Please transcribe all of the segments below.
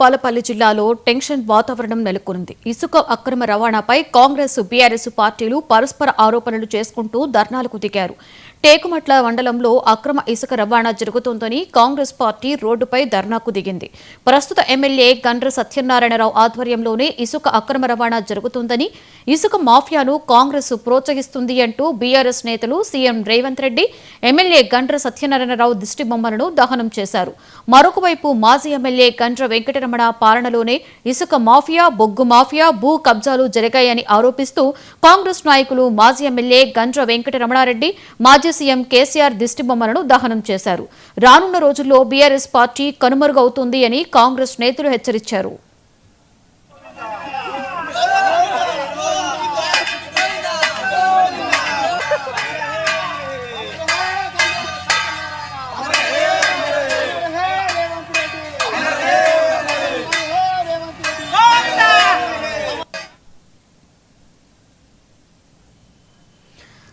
పాలపల్లి జిల్లాలో టెన్షన్ వాతావరణం నెలకొంది. ఇసుక అక్రమ రవాణాపై కాంగ్రెస్, బీఆర్ఎస్ పార్టీలు పరస్పర ఆరోపణలు చేసుకుంటూ ధర్నాలకు దిగారు. టేకుమట్ల మండలంలో అక్రమ ఇసుక రవాణా జరుగుతోందని కాంగ్రెస్ పార్టీ రోడ్డుపై ధర్నాకు దిగింది. ప్రస్తుత ఎమ్మెల్యే గండ్ర సత్యనారాయణరావు ఆధ్వర్యంలోనే ఇసుక అక్రమ రవాణా జరుగుతోందని, ఇసుక మాఫియాను కాంగ్రెస్ ప్రోత్సహిస్తుంది అంటూ బీఆర్ఎస్ నేతలు సీఎం రేవంత్ రెడ్డి, ఎమ్మెల్యే గండ్ర సత్యనారాయణరావు దిష్టిబొమ్మలను దహనం చేశారు. మరొకవైపు మాజీ ఎమ్మెల్యే గండ్ర వెంకటరమణ పాలనలోనే ఇసుక మాఫియా, బొగ్గు మాఫియా, భూ కబ్జాలు జరిగాయని ఆరోపిస్తూ కాంగ్రెస్ నాయకులు మాజీ ఎమ్మెల్యే గండ్ర వెంకటరమణారెడ్డి, మాజీ సీఎం కేసీఆర్ దిష్టిబొమ్మలను దహనం చేశారు. రానున్న రోజుల్లో బీఆర్ఎస్ పార్టీ కనుమరుగవుతుంది అని కాంగ్రెస్ నేతలు హెచ్చరించారు.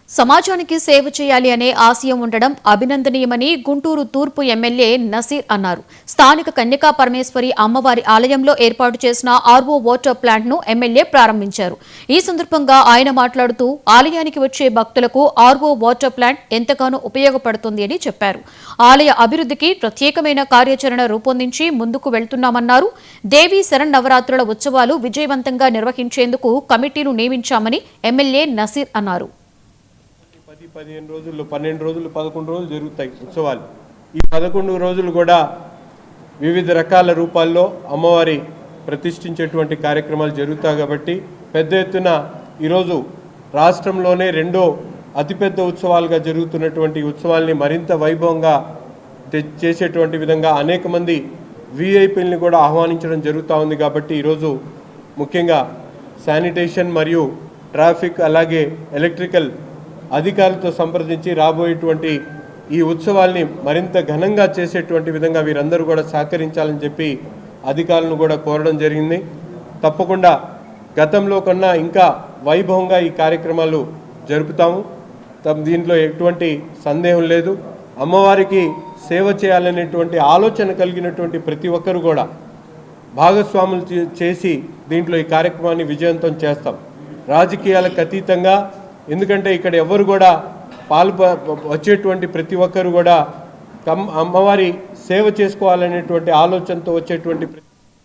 సమాజానికి సేవ చేయాలి అనే ఆశయం ఉండడం అభినందనీయమని గుంటూరు తూర్పు ఎమ్మెల్యే నసీర్ అన్నారు. స్థానిక కన్యకా పరమేశ్వరి అమ్మవారి ఆలయంలో ఏర్పాటు చేసిన ఆర్వో వాటర్ ప్లాంట్ ను ఎమ్మెల్యే ప్రారంభించారు. ఈ సందర్భంగా ఆయన మాట్లాడుతూ ఆలయానికి వచ్చే భక్తులకు ఆర్వో వాటర్ ప్లాంట్ ఎంతగానో ఉపయోగపడుతుంది అని చెప్పారు. ఆలయ అభివృద్ధికి ప్రత్యేకమైన కార్యాచరణ రూపొందించి ముందుకు వెళ్తున్నామన్నారు. దేవీ శరన్నవరాత్రుల ఉత్సవాలు విజయవంతంగా నిర్వహించేందుకు కమిటీను నియమించామని ఎమ్మెల్యే నసీర్ అన్నారు. 15 రోజులు, 12 రోజులు, 11 రోజులు జరుగుతాయి ఉత్సవాలు. ఈ 11 రోజులు కూడా వివిధ రకాల రూపాల్లో అమ్మవారి ప్రతిష్ఠించేటువంటి కార్యక్రమాలు జరుగుతాయి. కాబట్టి పెద్ద ఎత్తున ఈరోజు రాష్ట్రంలోనే రెండో అతిపెద్ద ఉత్సవాలుగా జరుగుతున్నటువంటి ఉత్సవాల్ని మరింత వైభవంగా చేసేటువంటి విధంగా అనేక మంది విఐపీలని కూడా ఆహ్వానించడం జరుగుతూ ఉంది. కాబట్టి ఈరోజు ముఖ్యంగా శానిటేషన్ మరియు ట్రాఫిక్ అలాగే ఎలక్ట్రికల్ అధికారులతో సంప్రదించి రాబోయేటువంటి ఈ ఉత్సవాల్ని మరింత ఘనంగా చేసేటువంటి విధంగా వీరందరూ కూడా సహకరించాలని చెప్పి అధికారులను కూడా కోరడం జరిగింది. తప్పకుండా గతంలో కన్నా ఇంకా వైభవంగా ఈ కార్యక్రమాలు జరుపుతాము. దీంట్లో ఎటువంటి సందేహం లేదు. అమ్మవారికి సేవ చేయాలనేటువంటి ఆలోచన కలిగినటువంటి ప్రతి ఒక్కరు కూడా భాగస్వాములు చేసి దీంట్లో ఈ కార్యక్రమాన్ని విజయవంతం చేస్తాం. రాజకీయాలకు అతీతంగా, ఎందుకంటే ఇక్కడ ఎవరు కూడా వచ్చేటువంటి ప్రతి ఒక్కరు కూడా అమ్మవారి సేవ చేసుకోవాలనేటువంటి ఆలోచనతో వచ్చేటువంటి